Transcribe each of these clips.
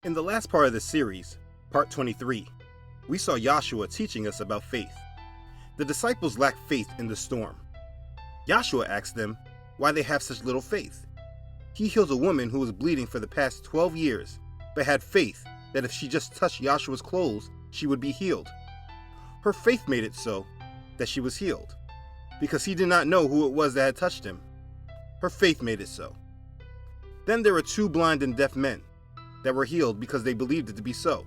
In the last part of the series, part 23, we saw Yahshua teaching us about faith. The disciples lacked faith in the storm. Yahshua asked them why they have such little faith. He healed a woman who was bleeding for the past 12 years, but had faith that if she just touched Yahshua's clothes, she would be healed. Her faith made it so that she was healed, because he did not know who it was that had touched him. Her faith made it so. Then there were two blind and deaf men that were healed because they believed it to be so.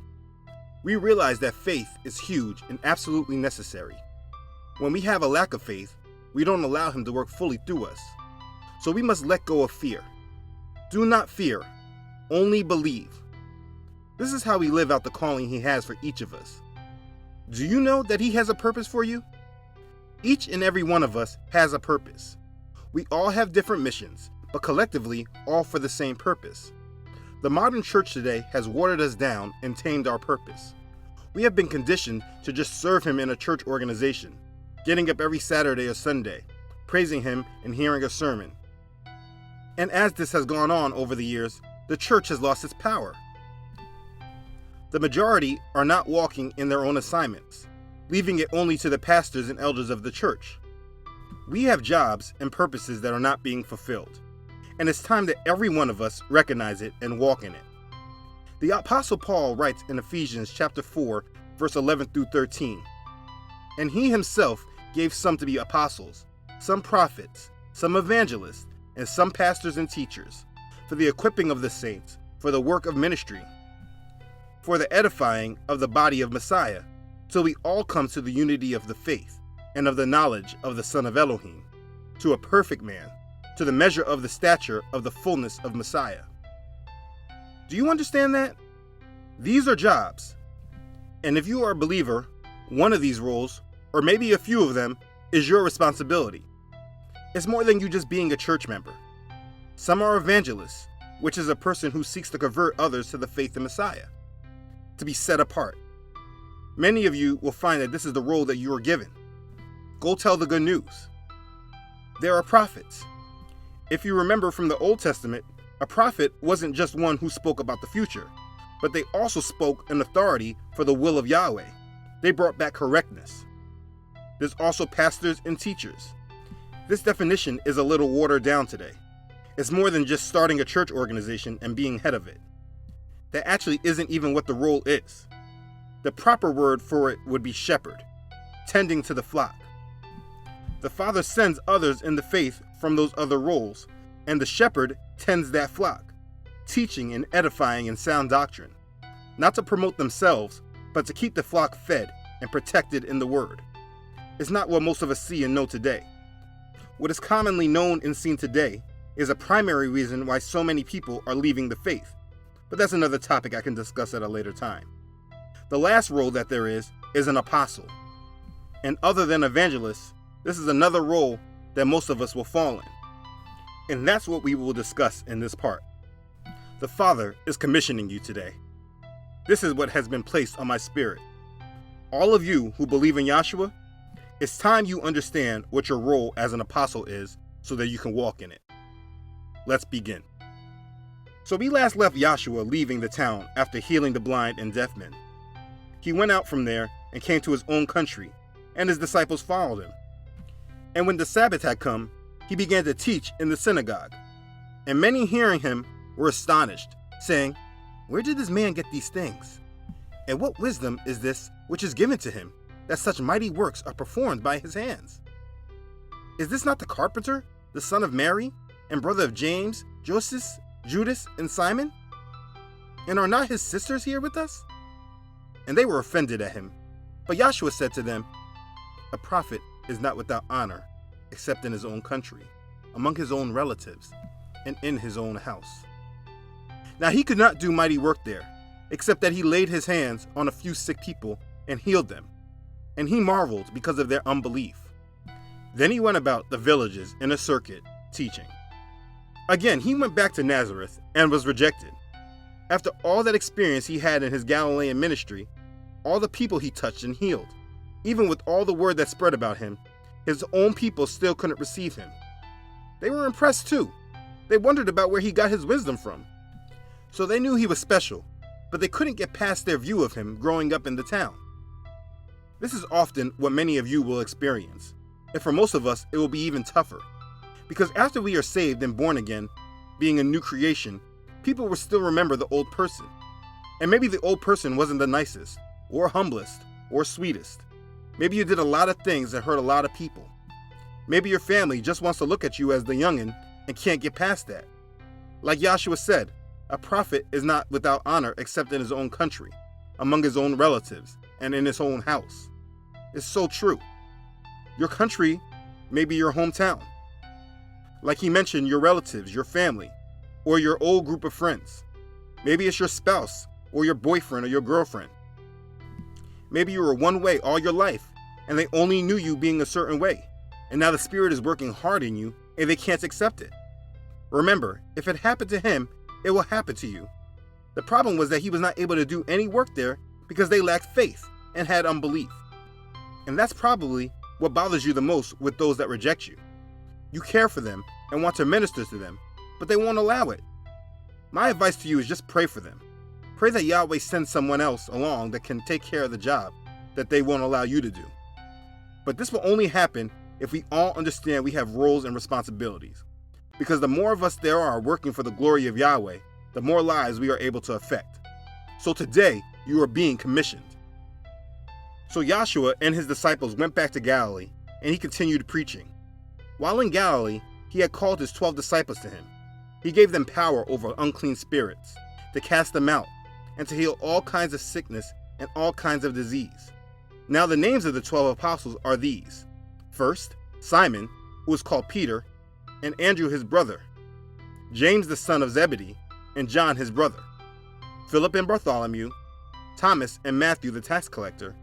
We realize that faith is huge and absolutely necessary. When we have a lack of faith, we don't allow him to work fully through us. So we must let go of fear. Do not fear, only believe. This is how we live out the calling he has for each of us. Do you know that he has a purpose for you? Each and every one of us has a purpose. We all have different missions, but collectively all for the same purpose. The modern church today has watered us down and tamed our purpose. We have been conditioned to just serve him in a church organization, getting up every Saturday or Sunday, praising him and hearing a sermon. And as this has gone on over the years, the church has lost its power. The majority are not walking in their own assignments, leaving it only to the pastors and elders of the church. We have jobs and purposes that are not being fulfilled, and it's time that every one of us recognize it and walk in it. The Apostle Paul writes in Ephesians chapter 4, verse 11 through 13, "And he himself gave some to be apostles, some prophets, some evangelists, and some pastors and teachers, for the equipping of the saints, for the work of ministry, for the edifying of the body of Messiah, till we all come to the unity of the faith and of the knowledge of the Son of Elohim, to a perfect man, to the measure of the stature of the fullness of Messiah." Do you understand that? These are jobs. And if you are a believer, one of these roles, or maybe a few of them, is your responsibility. It's more than you just being a church member. Some are evangelists, which is a person who seeks to convert others to the faith in Messiah, to be set apart. Many of you will find that this is the role that you are given. Go tell the good news. There are prophets. If you remember from the Old Testament, a prophet wasn't just one who spoke about the future, but they also spoke in authority for the will of Yahweh. They brought back correctness. There's also pastors and teachers. This definition is a little watered down today. It's more than just starting a church organization and being head of it. That actually isn't even what the role is. The proper word for it would be shepherd, tending to the flock. The Father sends others in the faith from those other roles, and the shepherd tends that flock, teaching and edifying in sound doctrine, not to promote themselves, but to keep the flock fed and protected in the word. It's not what most of us see and know today. What is commonly known and seen today is a primary reason why so many people are leaving the faith, but that's another topic I can discuss at a later time. The last role that there is an apostle, and other than evangelists, this is another role that most of us will fall in. And that's what we will discuss in this part. The Father is commissioning you today. This is what has been placed on my spirit. All of you who believe in Yahshua, it's time you understand what your role as an apostle is so that you can walk in it. Let's begin. So we last left Yahshua leaving the town after healing the blind and deaf men. He went out from there and came to his own country, and his disciples followed him. And when the Sabbath had come, he began to teach in the synagogue. And many hearing him were astonished, saying, "Where did this man get these things? And what wisdom is this which is given to him, that such mighty works are performed by his hands? Is this not the carpenter, the son of Mary, and brother of James, Joseph, Judas, and Simon? And are not his sisters here with us?" And they were offended at him. But Yahshua said to them, "A prophet is not without honor, except in his own country, among his own relatives, and in his own house." Now he could not do mighty work there, except that he laid his hands on a few sick people and healed them. And he marveled because of their unbelief. Then he went about the villages in a circuit, teaching. Again, he went back to Nazareth and was rejected. After all that experience he had in his Galilean ministry, all the people he touched and healed, even with all the word that spread about him, his own people still couldn't receive him. They were impressed too. They wondered about where he got his wisdom from. So they knew he was special, but they couldn't get past their view of him growing up in the town. This is often what many of you will experience, and for most of us it will be even tougher, because after we are saved and born again, being a new creation, people will still remember the old person. And maybe the old person wasn't the nicest, or humblest, or sweetest. Maybe you did a lot of things that hurt a lot of people. Maybe your family just wants to look at you as the youngin' and can't get past that. Like Yahshua said, a prophet is not without honor except in his own country, among his own relatives, and in his own house. It's so true. Your country may be your hometown. Like he mentioned, your relatives, your family, or your old group of friends. Maybe it's your spouse, or your boyfriend, or your girlfriend. Maybe you were one way all your life, and they only knew you being a certain way, and now the Spirit is working hard in you, and they can't accept it. Remember, if it happened to him, it will happen to you. The problem was that he was not able to do any work there because they lacked faith and had unbelief. And that's probably what bothers you the most with those that reject you. You care for them and want to minister to them, but they won't allow it. My advice to you is just pray for them. Pray that Yahweh sends someone else along that can take care of the job that they won't allow you to do. But this will only happen if we all understand we have roles and responsibilities. Because the more of us there are working for the glory of Yahweh, the more lives we are able to affect. So today, you are being commissioned. So Yahshua and his disciples went back to Galilee, and he continued preaching. While in Galilee, he had called his 12 disciples to him. He gave them power over unclean spirits, to cast them out, and to heal all kinds of sickness and all kinds of disease. Now the names of the 12 apostles are these. First, Simon, who is called Peter, and Andrew his brother, James the son of Zebedee, and John his brother, Philip and Bartholomew, Thomas and Matthew the tax collector,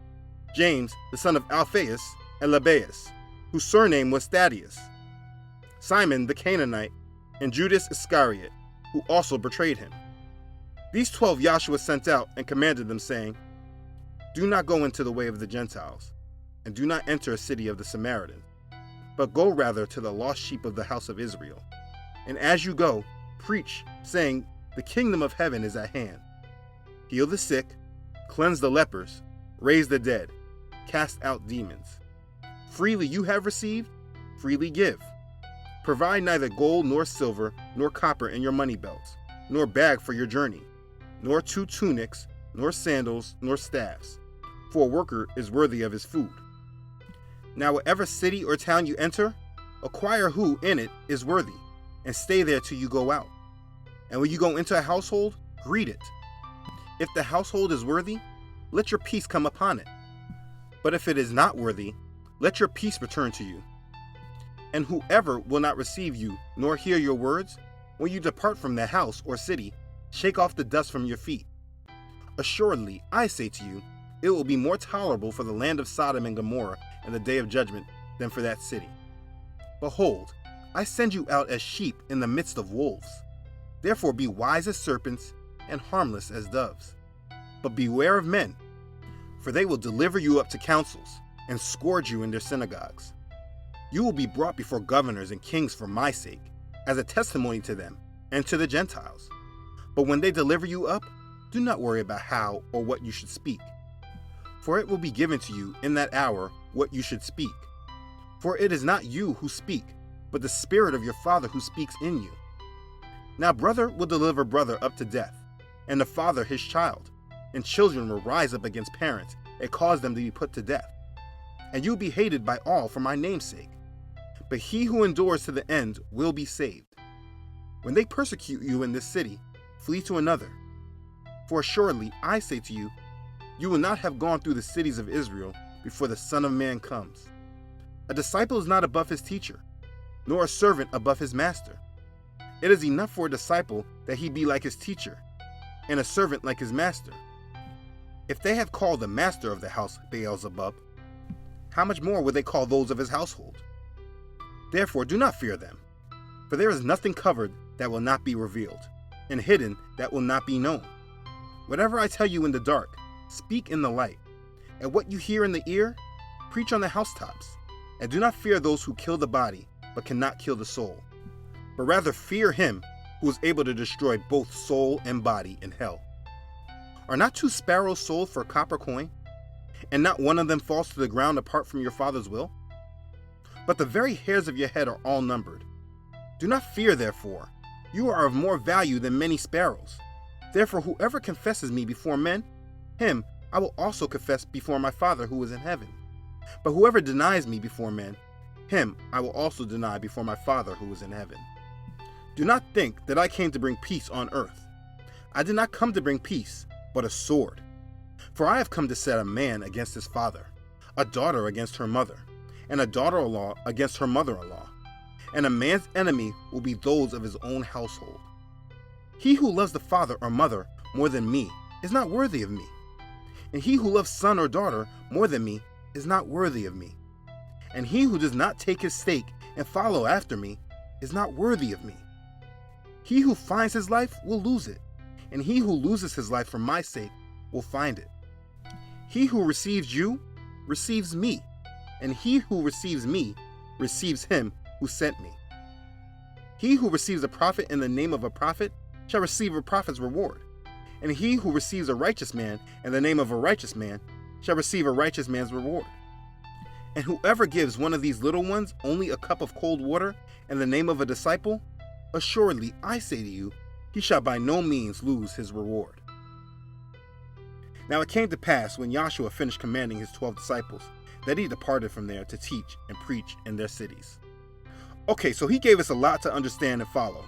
James the son of Alphaeus and Lebbaeus, whose surname was Thaddeus, Simon the Canaanite, and Judas Iscariot, who also betrayed him. These 12 Yahshua sent out and commanded them, saying, "Do not go into the way of the Gentiles, and do not enter a city of the Samaritans, but go rather to the lost sheep of the house of Israel. And as you go, preach, saying, the kingdom of heaven is at hand. Heal the sick, cleanse the lepers, raise the dead, cast out demons. Freely you have received, freely give. Provide neither gold nor silver nor copper in your money belts, nor bag for your journey, nor 2 tunics, nor sandals, nor staffs, for a worker is worthy of his food. Now whatever city or town you enter, acquire who in it is worthy, and stay there till you go out. And when you go into a household, greet it. If the household is worthy, let your peace come upon it. But if it is not worthy, let your peace return to you. And whoever will not receive you, nor hear your words, when you depart from the house or city, shake off the dust from your feet. Assuredly, I say to you, it will be more tolerable for the land of Sodom and Gomorrah in the day of judgment than for that city. Behold, I send you out as sheep in the midst of wolves. Therefore be wise as serpents and harmless as doves. But beware of men, for they will deliver you up to councils and scourge you in their synagogues. You will be brought before governors and kings for my sake, as a testimony to them and to the Gentiles. But when they deliver you up, do not worry about how or what you should speak. For it will be given to you in that hour what you should speak. For it is not you who speak, but the Spirit of your Father who speaks in you. Now brother will deliver brother up to death, and the father his child, and children will rise up against parents and cause them to be put to death. And you will be hated by all for my name's sake. But he who endures to the end will be saved. When they persecute you in this city, flee to another. For assuredly I say to you, you will not have gone through the cities of Israel before the Son of Man comes. A disciple is not above his teacher, nor a servant above his master. It is enough for a disciple that he be like his teacher, and a servant like his master. If they have called the master of the house Beelzebub, how much more will they call those of his household? Therefore do not fear them, for there is nothing covered that will not be revealed, and hidden that will not be known. Whatever I tell you in the dark, speak in the light, and what you hear in the ear, preach on the housetops. And do not fear those who kill the body, but cannot kill the soul, but rather fear him who is able to destroy both soul and body in hell. Are not 2 sparrows sold for a copper coin, and not one of them falls to the ground apart from your Father's will? But the very hairs of your head are all numbered. Do not fear, therefore. You are of more value than many sparrows. Therefore, whoever confesses me before men, him I will also confess before my Father who is in heaven. But whoever denies me before men, him I will also deny before my Father who is in heaven. Do not think that I came to bring peace on earth. I did not come to bring peace, but a sword. For I have come to set a man against his father, a daughter against her mother, and a daughter-in-law against her mother-in-law. And a man's enemy will be those of his own household. He who loves the father or mother more than me is not worthy of me. And he who loves son or daughter more than me is not worthy of me. And he who does not take his stake and follow after me is not worthy of me. He who finds his life will lose it, and he who loses his life for my sake will find it. He who receives you receives me, and he who receives me receives him who sent me. He who receives a prophet in the name of a prophet shall receive a prophet's reward, and he who receives a righteous man in the name of a righteous man shall receive a righteous man's reward. And whoever gives one of these little ones only a cup of cold water in the name of a disciple, assuredly I say to you, he shall by no means lose his reward. Now it came to pass, when Yahshua finished commanding his 12 disciples, that he departed from there to teach and preach in their cities. Okay, so he gave us a lot to understand and follow.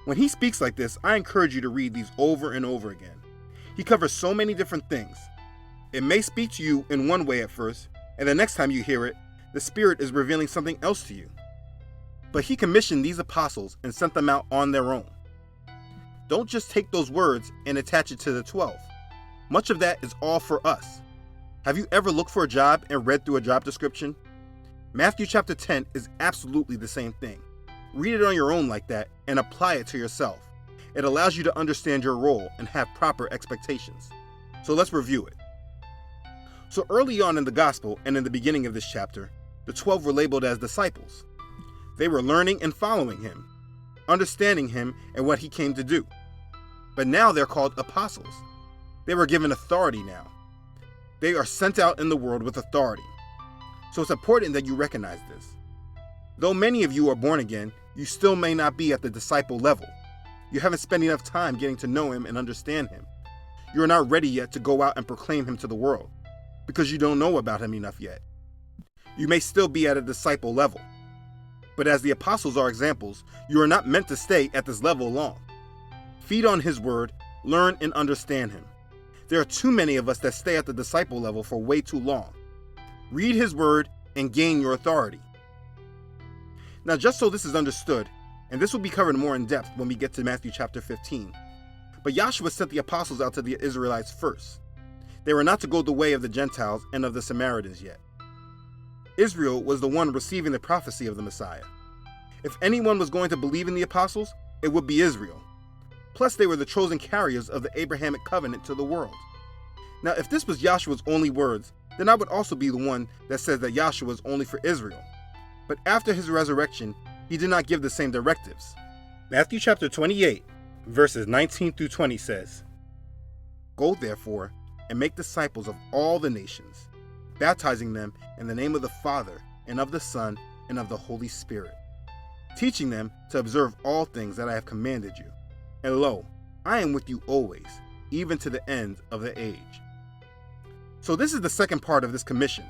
When he speaks like this, I encourage you to read these over and over again. He covers so many different things. It may speak to you in one way at first, and the next time you hear it, the Spirit is revealing something else to you. But he commissioned these apostles and sent them out on their own. Don't just take those words and attach it to the 12. Much of that is all for us. Have you ever looked for a job and read through a job description? Matthew chapter 10 is absolutely the same thing. Read it on your own like that and apply it to yourself. It allows you to understand your role and have proper expectations. So let's review it. So early on in the gospel and in the beginning of this chapter, the 12 were labeled as disciples. They were learning and following him, understanding him and what he came to do. But now they're called apostles. They were given authority now. They are sent out in the world with authority. So it's important that you recognize this. Though many of you are born again, you still may not be at the disciple level. You haven't spent enough time getting to know him and understand him. You are not ready yet to go out and proclaim him to the world, because you don't know about him enough yet. You may still be at a disciple level. But as the apostles are examples, you are not meant to stay at this level long. Feed on his word, learn and understand him. There are too many of us that stay at the disciple level for way too long. Read his word and gain your authority. Now, just so this is understood, and this will be covered more in depth when we get to Matthew chapter 15, but Yahshua sent the apostles out to the Israelites first. They were not to go the way of the Gentiles and of the Samaritans yet. Israel was the one receiving the prophecy of the Messiah. If anyone was going to believe in the apostles, it would be Israel. Plus, they were the chosen carriers of the Abrahamic covenant to the world. Now, if this was Yahshua's only words, then I would also be the one that says that Yahshua is only for Israel. But after his resurrection, he did not give the same directives. Matthew chapter 28, verses 19 through 20 says, "Go therefore and make disciples of all the nations, baptizing them in the name of the Father and of the Son and of the Holy Spirit, teaching them to observe all things that I have commanded you. And lo, I am with you always, even to the end of the age." So this is the second part of this commission.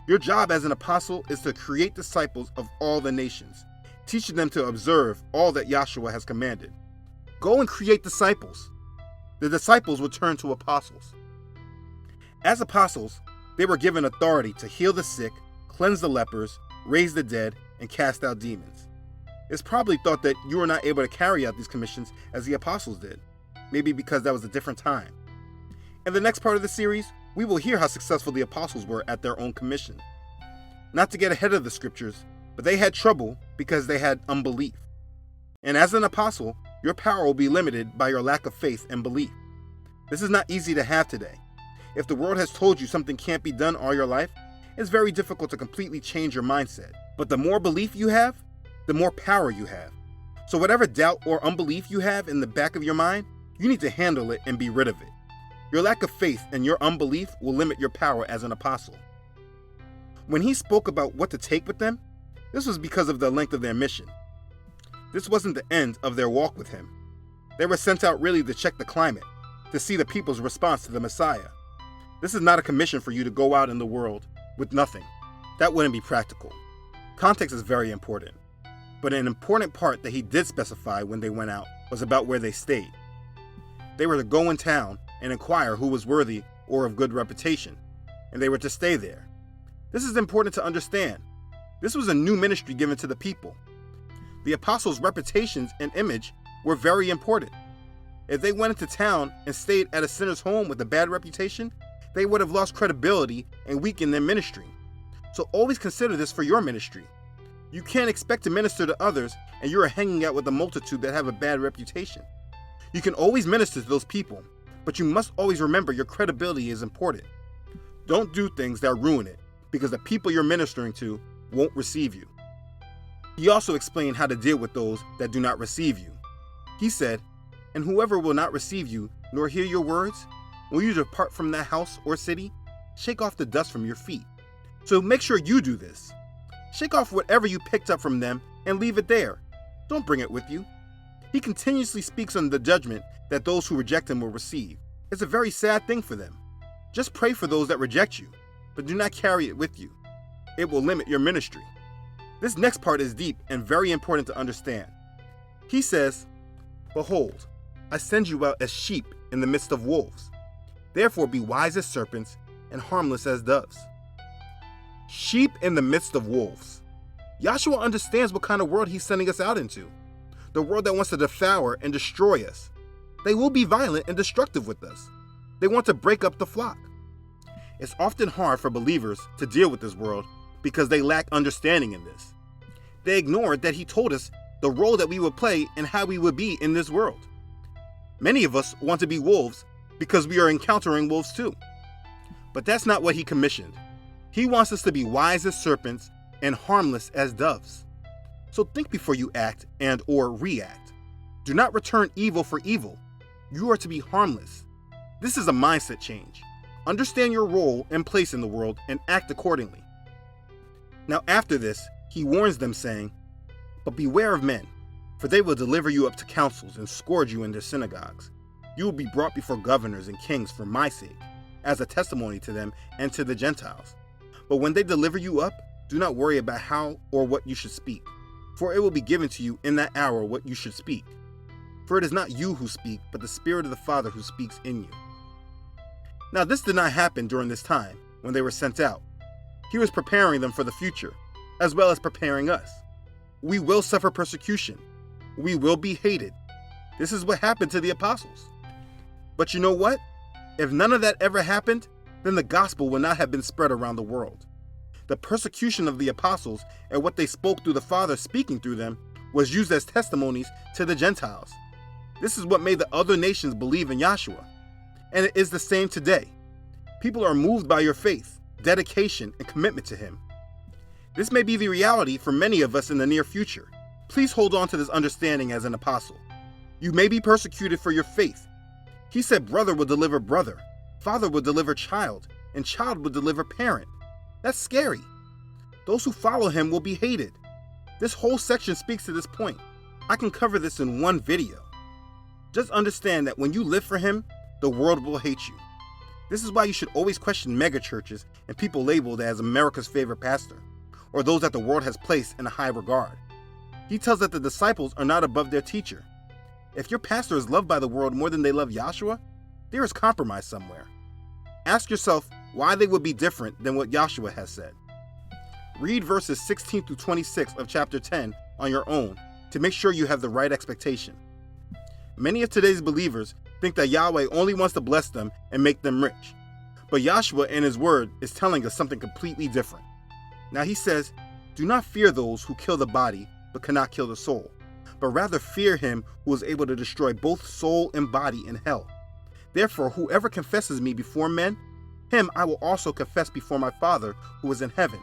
Your job as an apostle is to create disciples of all the nations, teaching them to observe all that Yahshua has commanded. Go and create disciples. The disciples will turn to apostles. As apostles, they were given authority to heal the sick, cleanse the lepers, raise the dead, and cast out demons. It's probably thought that you were not able to carry out these commissions as the apostles did, maybe because that was a different time. In the next part of the series, we will hear how successful the apostles were at their own commission. Not to get ahead of the scriptures, but they had trouble because they had unbelief. And as an apostle, your power will be limited by your lack of faith and belief. This is not easy to have today. If the world has told you something can't be done all your life, it's very difficult to completely change your mindset. But the more belief you have, the more power you have. So whatever doubt or unbelief you have in the back of your mind, you need to handle it and be rid of it. Your lack of faith and your unbelief will limit your power as an apostle. When he spoke about what to take with them, this was because of the length of their mission. This wasn't the end of their walk with him. They were sent out really to check the climate, to see the people's response to the Messiah. This is not a commission for you to go out in the world with nothing. That wouldn't be practical. Context is very important. But an important part that he did specify when they went out was about where they stayed. They were to go in town and inquire who was worthy or of good reputation, and they were to stay there. This is important to understand. This was a new ministry given to the people. The apostles' reputations and image were very important. If they went into town and stayed at a sinner's home with a bad reputation, they would have lost credibility and weakened their ministry. So always consider this for your ministry. You can't expect to minister to others and you are hanging out with a multitude that have a bad reputation. You can always minister to those people, but you must always remember your credibility is important. Don't do things that ruin it, because the people you're ministering to won't receive you. He also explained how to deal with those that do not receive you. He said, "And whoever will not receive you, nor hear your words, when you depart from that house or city, shake off the dust from your feet." So make sure you do this. Shake off whatever you picked up from them and leave it there. Don't bring it with you. He continuously speaks on the judgment that those who reject him will receive. It's a very sad thing for them. Just pray for those that reject you, but do not carry it with you. It will limit your ministry. This next part is deep and very important to understand. He says, "Behold, I send you out as sheep in the midst of wolves. Therefore be wise as serpents and harmless as doves." Sheep in the midst of wolves. Yahshua understands what kind of world he's sending us out into. The world that wants to devour and destroy us. They will be violent and destructive with us. They want to break up the flock. It's often hard for believers to deal with this world because they lack understanding in this. They ignored that he told us the role that we would play and how we would be in this world. Many of us want to be wolves because we are encountering wolves too. But that's not what he commissioned. He wants us to be wise as serpents and harmless as doves. So think before you act and or react. Do not return evil for evil. You are to be harmless. This is a mindset change. Understand your role and place in the world and act accordingly. Now after this, he warns them saying, "But beware of men, for they will deliver you up to councils and scourge you in their synagogues. You will be brought before governors and kings for my sake, as a testimony to them and to the Gentiles. But when they deliver you up, do not worry about how or what you should speak, for it will be given to you in that hour what you should speak. For it is not you who speak, but the Spirit of the Father who speaks in you." Now this did not happen during this time when they were sent out. He was preparing them for the future, as well as preparing us. We will suffer persecution. We will be hated. This is what happened to the apostles. But you know what? If none of that ever happened, then the gospel would not have been spread around the world. The persecution of the apostles and what they spoke through the Father speaking through them was used as testimonies to the Gentiles. This is what made the other nations believe in Yahshua. And it is the same today. People are moved by your faith, dedication, and commitment to him. This may be the reality for many of us in the near future. Please hold on to this understanding as an apostle. You may be persecuted for your faith. He said brother will deliver brother, father will deliver child, and child will deliver parent. That's scary. Those who follow him will be hated. This whole section speaks to this point. I can cover this in one video. Just understand that when you live for him, the world will hate you. This is why you should always question megachurches and people labeled as America's favorite pastor, or those that the world has placed in a high regard. He tells that the disciples are not above their teacher. If your pastor is loved by the world more than they love Yahshua, there is compromise somewhere. Ask yourself why they would be different than what Yahshua has said. Read verses 16 through 26 of chapter 10 on your own to make sure you have the right expectation. Many of today's believers think that Yahweh only wants to bless them and make them rich. But Yahshua in his word is telling us something completely different. Now he says, "Do not fear those who kill the body but cannot kill the soul, but rather fear him who is able to destroy both soul and body in hell. Therefore whoever confesses me before men, him I will also confess before my Father who is in heaven.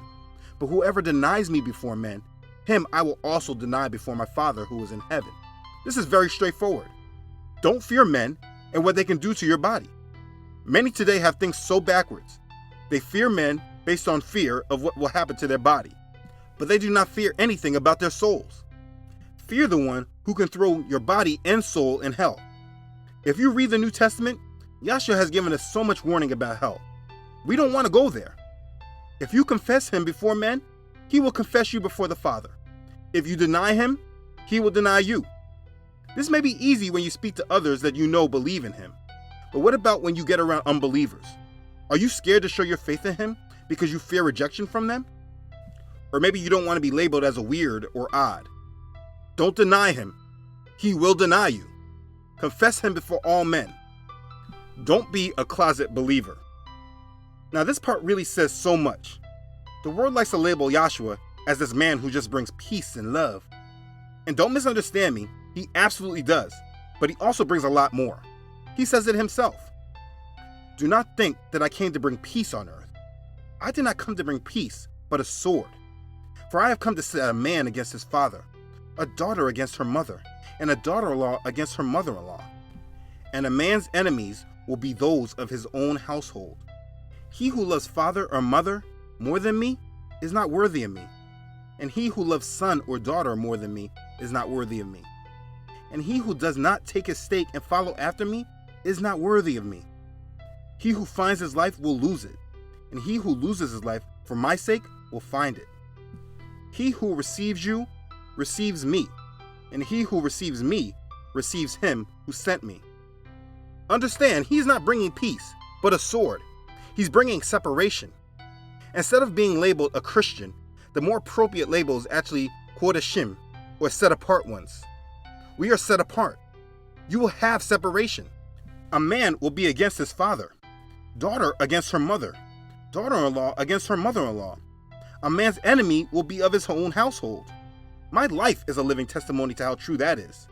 But whoever denies me before men, him I will also deny before my Father who is in heaven." This is very straightforward. Don't fear men and what they can do to your body. Many today have things so backwards. They fear men based on fear of what will happen to their body, but they do not fear anything about their souls. Fear the one who can throw your body and soul in hell. If you read the New Testament, Yahshua has given us so much warning about hell. We don't want to go there. If you confess him before men, he will confess you before the Father. If you deny him, he will deny you. This may be easy when you speak to others that you know believe in him. But what about when you get around unbelievers? Are you scared to show your faith in him because you fear rejection from them? Or maybe you don't want to be labeled as a weird or odd. Don't deny him. He will deny you. Confess him before all men. Don't be a closet believer. Now this part really says so much. The world likes to label Yahshua as this man who just brings peace and love. And don't misunderstand me, he absolutely does. But he also brings a lot more. He says it himself. Do not think that I came to bring peace on earth. I did not come to bring peace, but a sword. For I have come to set a man against his father, a daughter against her mother, and a daughter-in-law against her mother-in-law. And a man's enemies will be those of his own household. He who loves father or mother more than me is not worthy of me. And he who loves son or daughter more than me is not worthy of me. And he who does not take his stake and follow after me is not worthy of me. He who finds his life will lose it, and he who loses his life for my sake will find it. He who receives you receives me, and he who receives me receives him who sent me. Understand, he's not bringing peace, but a sword. He's bringing separation. Instead of being labeled a Christian, the more appropriate label is actually Kodashim, or set apart ones. We are set apart. You will have separation. A man will be against his father, daughter against her mother, daughter-in-law against her mother-in-law. A man's enemy will be of his own household. My life is a living testimony to how true that is.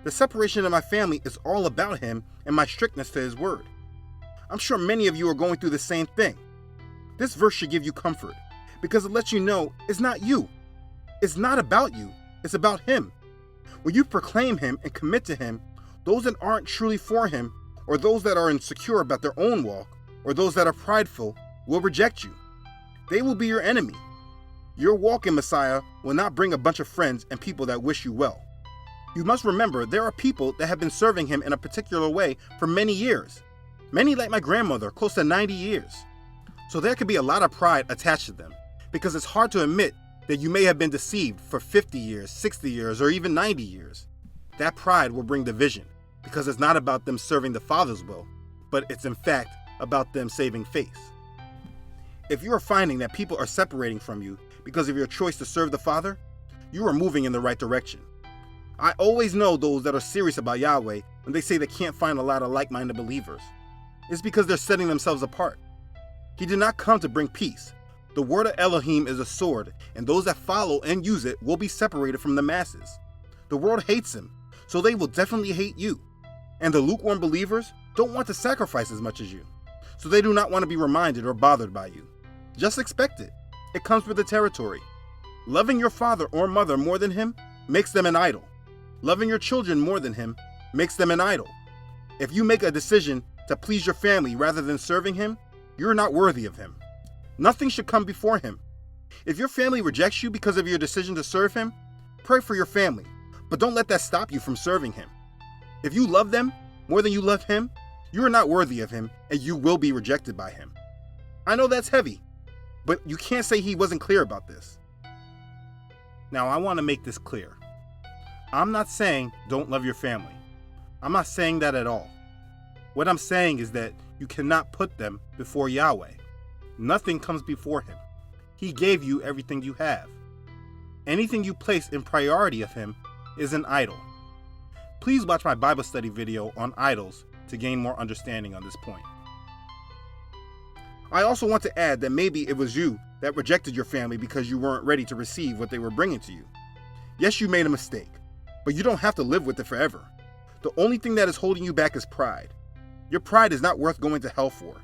The separation of my family is all about him and my strictness to his word. I'm sure many of you are going through the same thing. This verse should give you comfort because it lets you know it's not you. It's not about you. It's about him. When you proclaim him and commit to him, those that aren't truly for him, or those that are insecure about their own walk, or those that are prideful, will reject you. They will be your enemy. Your walk in Messiah will not bring a bunch of friends and people that wish you well. You must remember there are people that have been serving him in a particular way for many years. Many like my grandmother, close to 90 years. So there could be a lot of pride attached to them, because it's hard to admit that you may have been deceived for 50 years, 60 years, or even 90 years. That pride will bring division, because it's not about them serving the Father's will, but it's in fact about them saving face. If you are finding that people are separating from you because of your choice to serve the Father, you are moving in the right direction. I always know those that are serious about Yahweh when they say they can't find a lot of like-minded believers. It's because they're setting themselves apart. He did not come to bring peace. The word of Elohim is a sword, and those that follow and use it will be separated from the masses. The world hates him, so they will definitely hate you. And the lukewarm believers don't want to sacrifice as much as you, so they do not want to be reminded or bothered by you. Just expect it. It comes with the territory. Loving your father or mother more than him makes them an idol. Loving your children more than him makes them an idol. If you make a decision to please your family rather than serving him, you're not worthy of him. Nothing should come before him. If your family rejects you because of your decision to serve him, pray for your family, but don't let that stop you from serving him. If you love them more than you love him, you are not worthy of him and you will be rejected by him. I know that's heavy, but you can't say he wasn't clear about this. Now I want to make this clear. I'm not saying don't love your family. I'm not saying that at all. What I'm saying is that you cannot put them before Yahweh. Nothing comes before him. He gave you everything you have. Anything you place in priority of him is an idol. Please watch my Bible study video on idols to gain more understanding on this point. I also want to add that maybe it was you that rejected your family because you weren't ready to receive what they were bringing to you. Yes, you made a mistake, but you don't have to live with it forever. The only thing that is holding you back is pride. Your pride is not worth going to hell for.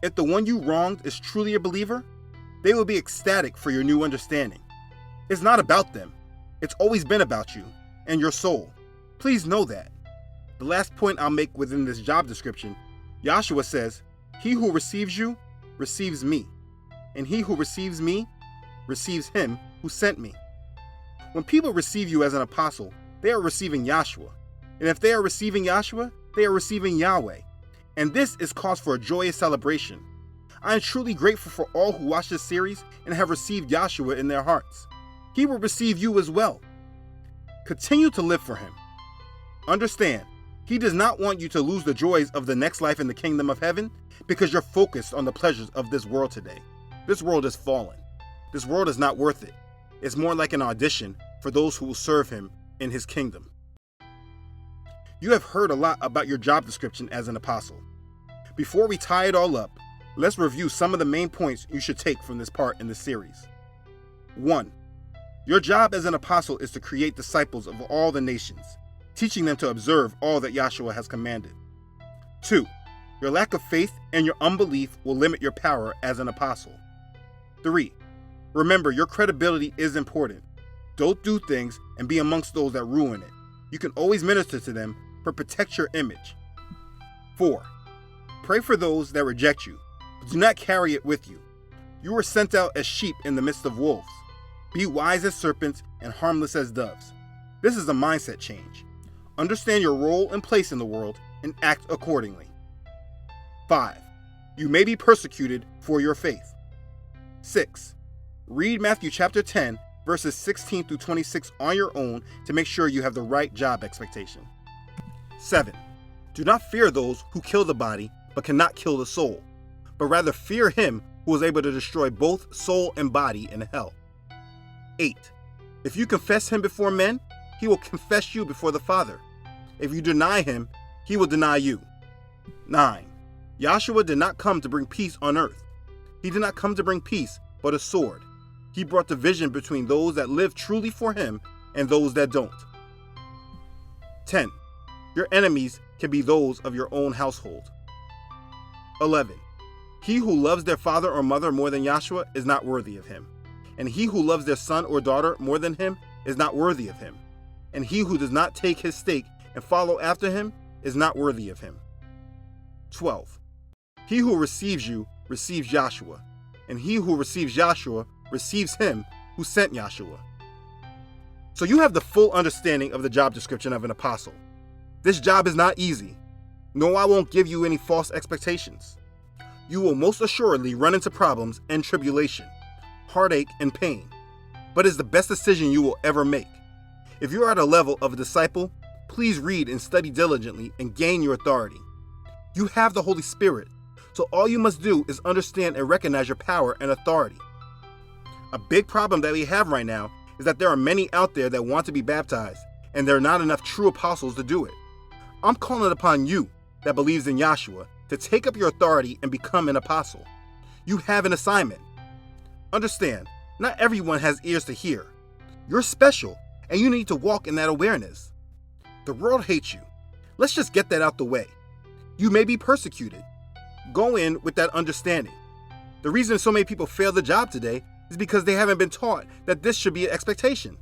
If the one you wronged is truly a believer, they will be ecstatic for your new understanding. It's not about them. It's always been about you and your soul. Please know that. The last point I'll make within this job description Yahshua says, "He who receives you, receives me, and he who receives me, receives him who sent me." When people receive you as an apostle, they are receiving Yahshua. And if they are receiving Yahshua, they are receiving Yahweh. And this is cause for a joyous celebration. I am truly grateful for all who watch this series and have received Yahshua in their hearts. He will receive you as well. Continue to live for him. Understand, he does not want you to lose the joys of the next life in the kingdom of heaven because you're focused on the pleasures of this world today. This world is fallen. This world is not worth it. It's more like an audition for those who will serve him in his kingdom. You have heard a lot about your job description as an apostle. Before we tie it all up, let's review some of the main points you should take from this part in the series. 1. Your job as an apostle is to create disciples of all the nations, teaching them to observe all that Yahshua has commanded. 2. Your lack of faith and your unbelief will limit your power as an apostle. 3. Remember, your credibility is important. Don't do things and be amongst those that ruin it. You can always minister to them, but protect your image. 4. Pray for those that reject you, but do not carry it with you. You were sent out as sheep in the midst of wolves. Be wise as serpents and harmless as doves. This is a mindset change. Understand your role and place in the world and act accordingly. 5. You may be persecuted for your faith. 6. Read Matthew chapter 10, verses 16 through 26 on your own to make sure you have the right job expectation. 7. Do not fear those who kill the body but cannot kill the soul, but rather fear him who is able to destroy both soul and body in hell. 8. If you confess him before men, he will confess you before the Father. If you deny him, he will deny you. 9. Yahshua did not come to bring peace on earth. He did not come to bring peace, but a sword. He brought division between those that live truly for him and those that don't. 10. Your enemies can be those of your own household. 11. He who loves their father or mother more than Yahshua is not worthy of him. And he who loves their son or daughter more than him is not worthy of him. And he who does not take his stake and follow after him is not worthy of him. 12. He who receives you receives Yahshua, and he who receives Yahshua receives him who sent Yahshua. So you have the full understanding of the job description of an apostle. This job is not easy. No, I won't give you any false expectations. You will most assuredly run into problems and tribulation, heartache and pain, but it's the best decision you will ever make. If you are at a level of a disciple, please read and study diligently and gain your authority. You have the Holy Spirit, so all you must do is understand and recognize your power and authority. A big problem that we have right now is that there are many out there that want to be baptized, and there are not enough true apostles to do it. I'm calling upon you that believes in Yahshua to take up your authority and become an apostle. You have an assignment. Understand, not everyone has ears to hear. You're special, and you need to walk in that awareness. The world hates you. Let's just get that out the way. You may be persecuted. Go in with that understanding. The reason so many people fail the job today is because they haven't been taught that this should be an expectation.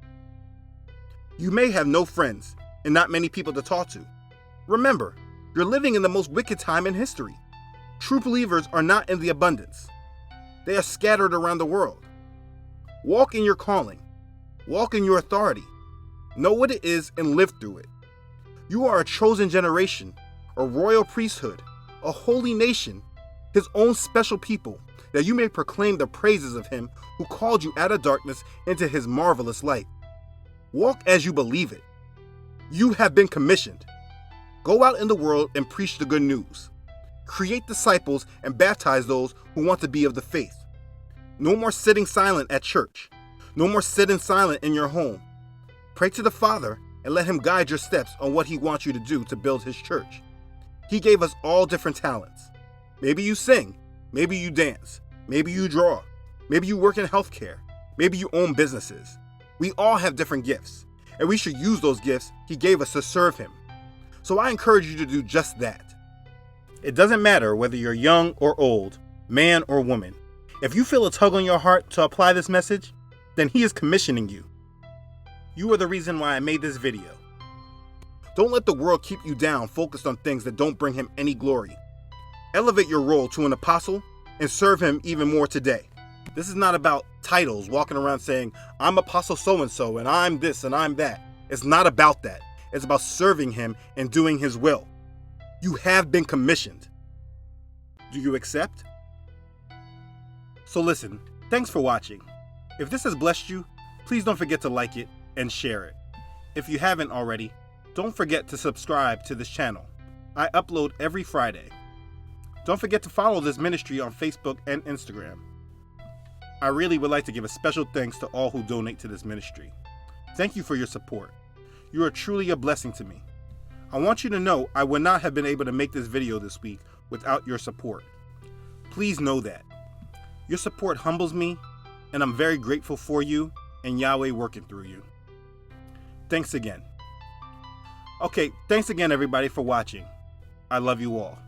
You may have no friends and not many people to talk to. Remember, you're living in the most wicked time in history. True believers are not in the abundance. They are scattered around the world. Walk in your calling. Walk in your authority. Know what it is and live through it. You are a chosen generation, a royal priesthood, a holy nation, his own special people, that you may proclaim the praises of him who called you out of darkness into his marvelous light. Walk as you believe it. You have been commissioned. Go out in the world and preach the good news. Create disciples and baptize those who want to be of the faith. No more sitting silent at church. No more sitting silent in your home. Pray to the Father and let him guide your steps on what he wants you to do to build his church. He gave us all different talents. Maybe you sing. Maybe you dance. Maybe you draw. Maybe you work in healthcare. Maybe you own businesses. We all have different gifts, and we should use those gifts he gave us to serve him. So I encourage you to do just that. It doesn't matter whether you're young or old, man or woman. If you feel a tug on your heart to apply this message, then he is commissioning you. You are the reason why I made this video. Don't let the world keep you down focused on things that don't bring him any glory. Elevate your role to an apostle and serve him even more today. This is not about titles, walking around saying, I'm Apostle so-and-so and I'm this and I'm that. It's not about that. It's about serving him and doing his will. You have been commissioned. Do you accept? So listen, thanks for watching. If this has blessed you, please don't forget to like it and share it. If you haven't already, don't forget to subscribe to this channel. I upload every Friday. Don't forget to follow this ministry on Facebook and Instagram. I really would like to give a special thanks to all who donate to this ministry. Thank you for your support. You are truly a blessing to me. I want you to know I would not have been able to make this video this week without your support. Please know that. Your support humbles me, and I'm very grateful for you and Yahweh working through you. Thanks again. Okay, thanks again everybody for watching. I love you all.